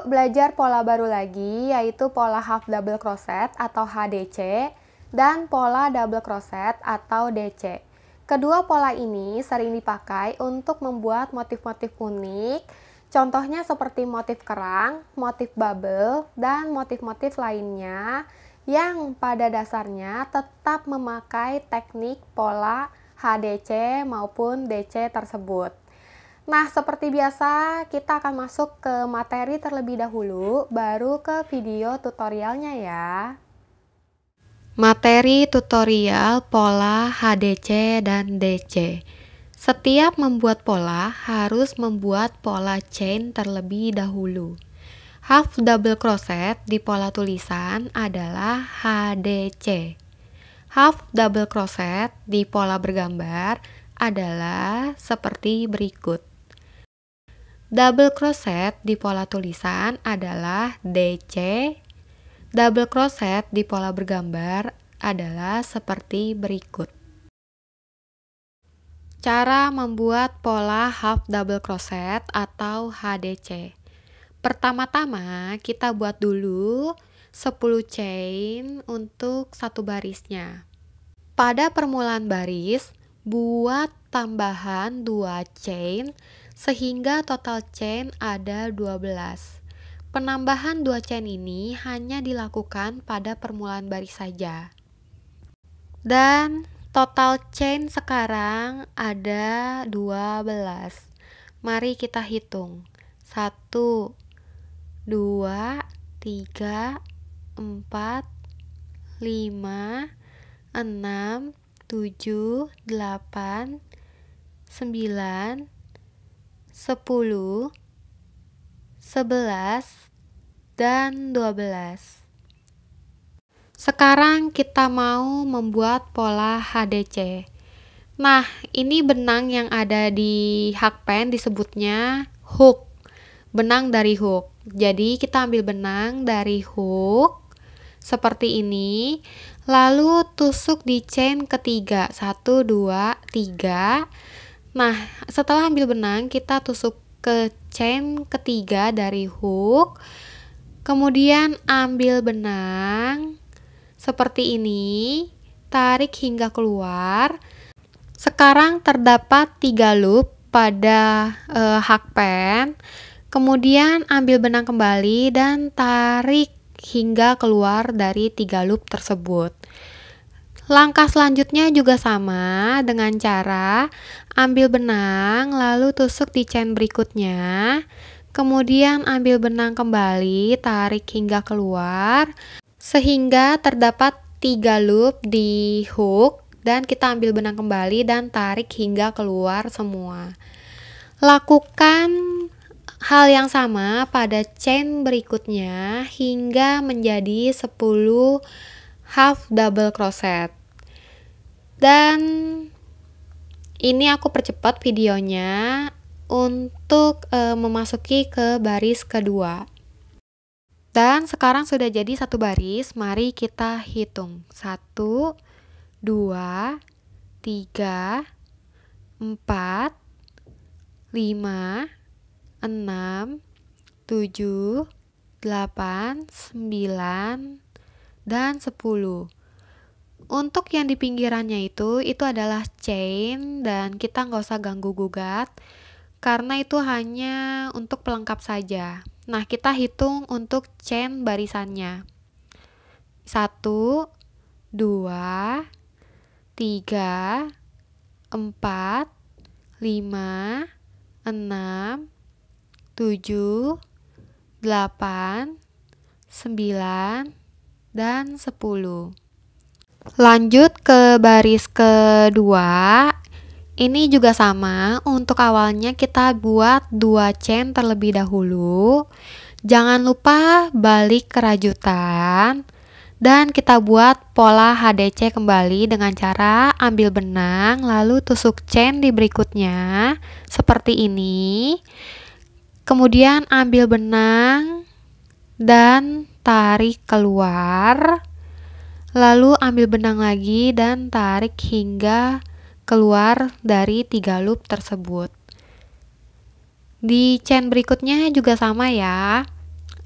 Yuk belajar pola baru lagi, yaitu pola half double crochet atau HDC dan pola double crochet atau DC. Kedua pola ini sering dipakai untuk membuat motif-motif unik, contohnya seperti motif kerang, motif bubble, dan motif-motif lainnya yang pada dasarnya tetap memakai teknik pola HDC maupun DC tersebut. Nah, seperti biasa, kita akan masuk ke materi terlebih dahulu, baru ke video tutorialnya ya. Materi tutorial pola HDC dan DC. Setiap membuat pola harus membuat pola chain terlebih dahulu. Half double crochet di pola tulisan adalah HDC. Half double crochet di pola bergambar adalah seperti berikut. Double crochet di pola tulisan adalah DC. Double crochet di pola bergambar adalah seperti berikut. Cara membuat pola half double crochet atau HDC. Pertama-tama kita buat dulu 10 chain untuk satu barisnya. Pada permulaan baris, buat tambahan 2 chain sehingga total chain ada 12. Penambahan 2 chain ini hanya dilakukan pada permulaan baris saja. Dan total chain sekarang ada 12. Mari kita hitung. 1, 2, 3, 4, 5, 6, 7, 8, 9, 10, 11, dan 12. Sekarang kita mau membuat pola HDC. Nah, ini benang yang ada di hakpen disebutnya hook. Benang dari hook. Jadi kita ambil benang dari hook seperti ini. Lalu tusuk di chain ketiga. 1, 2, 3. Nah, setelah ambil benang, kita tusuk ke chain ketiga dari hook. Kemudian ambil benang seperti ini, tarik hingga keluar. Sekarang terdapat 3 loop pada hakpen. Kemudian ambil benang kembali dan tarik hingga keluar dari 3 loop tersebut. Langkah selanjutnya juga sama dengan cara ambil benang lalu tusuk di chain berikutnya. Kemudian ambil benang kembali, tarik hingga keluar sehingga terdapat 3 loop di hook dan kita ambil benang kembali dan tarik hingga keluar semua. Lakukan hal yang sama pada chain berikutnya hingga menjadi 10 half double crochet. Dan ini aku percepat videonya untuk memasuki ke baris kedua. Dan sekarang sudah jadi satu baris, mari kita hitung. 1, 2, 3, 4, 5, 6, 7, 8, 9, dan 10. Untuk yang di pinggirannya itu adalah chain dan kita nggak usah ganggu gugat karena itu hanya untuk pelengkap saja. Nah, kita hitung untuk chain barisannya. 1, 2, 3, 4, 5, 6, 7, 8, 9, dan 10. Lanjut ke baris kedua. Ini juga sama. Untuk awalnya kita buat 2 chain terlebih dahulu. Jangan lupa balik ke rajutan. Dan kita buat pola HDC kembali dengan cara ambil benang lalu tusuk chain di berikutnya seperti ini. Kemudian ambil benang dan tarik keluar, lalu ambil benang lagi dan tarik hingga keluar dari 3 loop tersebut. Di chain berikutnya juga sama ya.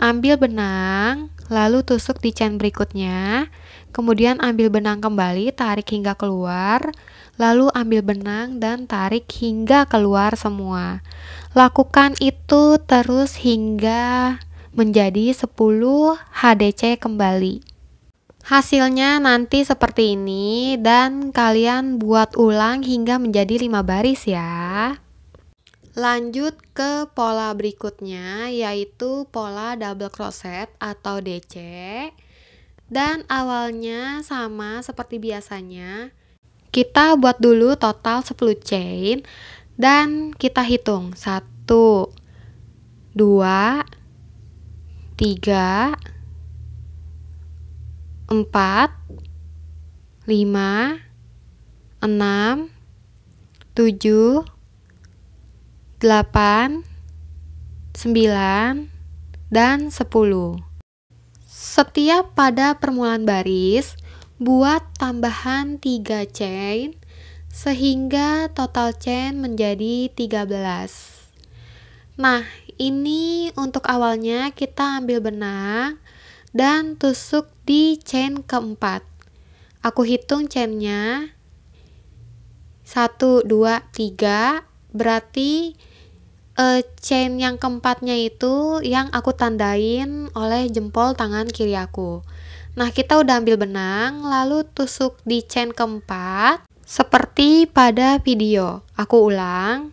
ambil benang, lalu tusuk di chain berikutnya, kemudian ambil benang kembali, tarik hingga keluar, lalu ambil benang dan tarik hingga keluar semua. Lakukan itu terus hingga menjadi 10 HDC kembali. Hasilnya nanti seperti ini dan kalian buat ulang hingga menjadi 5 baris ya. Lanjut ke pola berikutnya, yaitu pola double crochet atau DC. Dan awalnya sama seperti biasanya, kita buat dulu total 10 chain dan kita hitung 1, 2, 3, 4, 5, 6, 7, 8, 9, dan 10. Setiap pada permulaan baris, buat tambahan 3 chain sehingga total chain menjadi 13. Nah, ini untuk awalnya kita ambil benang dan tusuk di chain keempat. Aku hitung chainnya 1, 2, 3, berarti chain yang keempatnya itu yang aku tandain oleh jempol tangan kiri aku. Nah, kita udah ambil benang, lalu tusuk di chain keempat seperti pada video. Aku ulang,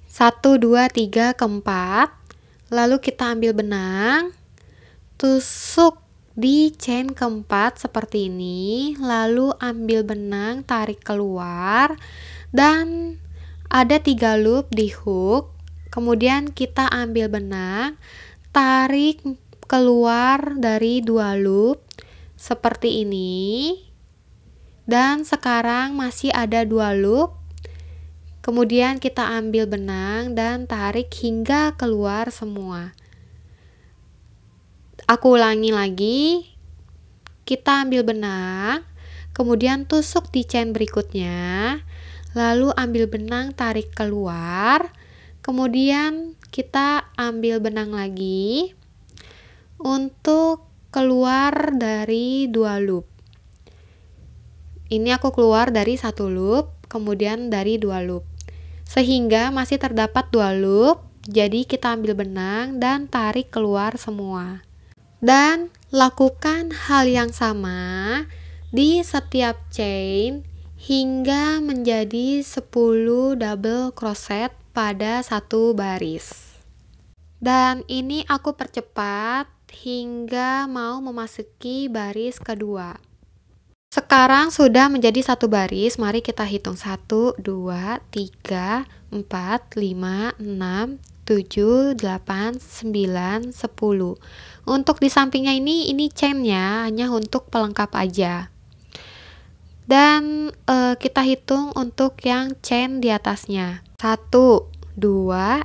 1, 2, 3, keempat, lalu kita ambil benang, tusuk di chain keempat seperti ini, lalu ambil benang, tarik keluar, dan ada 3 loop di hook. Kemudian kita ambil benang, tarik keluar dari 2 loop seperti ini, dan sekarang masih ada 2 loop. Kemudian kita ambil benang dan tarik hingga keluar semua. Aku ulangi lagi, kita ambil benang, kemudian tusuk di chain berikutnya, lalu ambil benang, tarik keluar, kemudian kita ambil benang lagi untuk keluar dari 2 loop. Ini aku keluar dari 1 loop, kemudian dari 2 loop, sehingga masih terdapat 2 loop. Jadi kita ambil benang dan tarik keluar semua. Dan lakukan hal yang sama di setiap chain hingga menjadi 10 double crochet pada satu baris. Dan ini aku percepat hingga mau memasuki baris kedua. Sekarang sudah menjadi satu baris, mari kita hitung 1, 2, 3, 4, 5, 6, 7, 8, 9, 10. Untuk di sampingnya ini chainnya hanya untuk pelengkap aja. Dan kita hitung untuk yang chain di atasnya. 1, 2,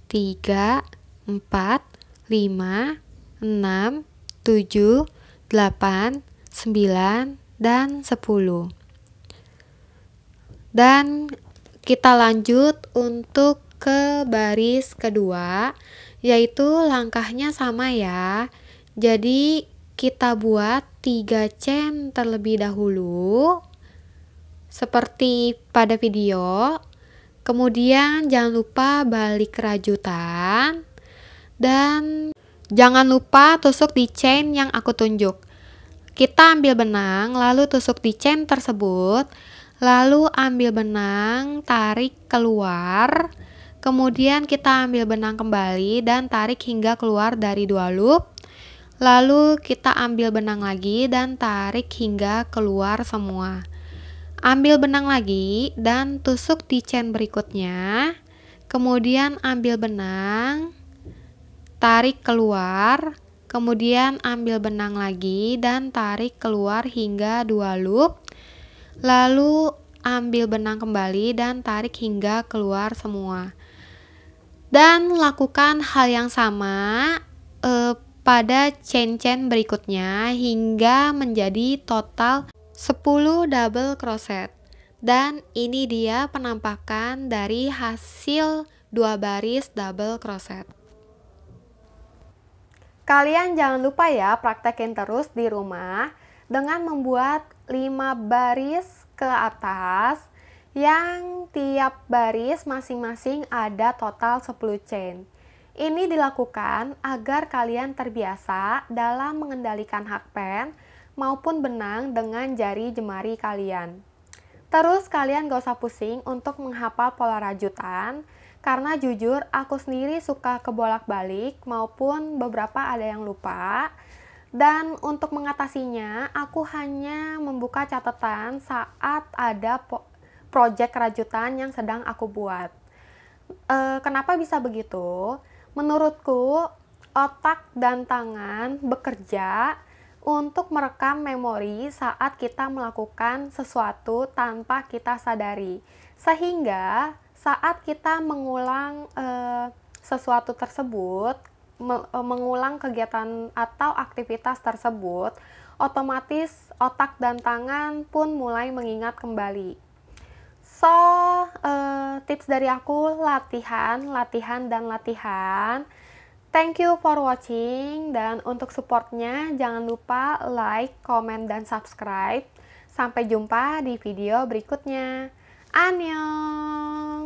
3, 4, 5, 6, 7, 8, 9, dan 10. Dan kita lanjut untuk ke baris kedua, yaitu langkahnya sama ya. Jadi kita buat 3 chain terlebih dahulu seperti pada video. Kemudian jangan lupa balik rajutan dan jangan lupa tusuk di chain yang aku tunjuk. Kita ambil benang, lalu tusuk di chain tersebut, lalu ambil benang, tarik keluar, kemudian kita ambil benang kembali dan tarik hingga keluar dari 2 loop, lalu kita ambil benang lagi dan tarik hingga keluar semua. Ambil benang lagi dan tusuk di chain berikutnya, kemudian ambil benang, tarik keluar, kemudian ambil benang lagi dan tarik keluar hingga 2 loop, lalu ambil benang kembali dan tarik hingga keluar semua. Dan lakukan hal yang sama pada chain-chain berikutnya hingga menjadi total 10 double crochet. Dan ini dia penampakan dari hasil 2 baris double crochet. Kalian jangan lupa ya praktekin terus di rumah dengan membuat 5 baris ke atas yang tiap baris masing-masing ada total 10 chain. Ini dilakukan agar kalian terbiasa dalam mengendalikan hakpen maupun benang dengan jari jemari kalian. Terus kalian gak usah pusing untuk menghafal pola rajutan, karena jujur aku sendiri suka kebolak-balik maupun beberapa ada yang lupa. Dan untuk mengatasinya, aku hanya membuka catatan saat ada project rajutan yang sedang aku buat. Kenapa bisa begitu? Menurutku, otak dan tangan bekerja untuk merekam memori saat kita melakukan sesuatu tanpa kita sadari. Sehingga saat kita mengulang sesuatu tersebut, mengulang kegiatan atau aktivitas tersebut, otomatis otak dan tangan pun mulai mengingat kembali. So, tips dari aku latihan, latihan, dan latihan. Thank you for watching, dan untuk supportnya jangan lupa like, comment, dan subscribe. Sampai jumpa di video berikutnya. Annyeong!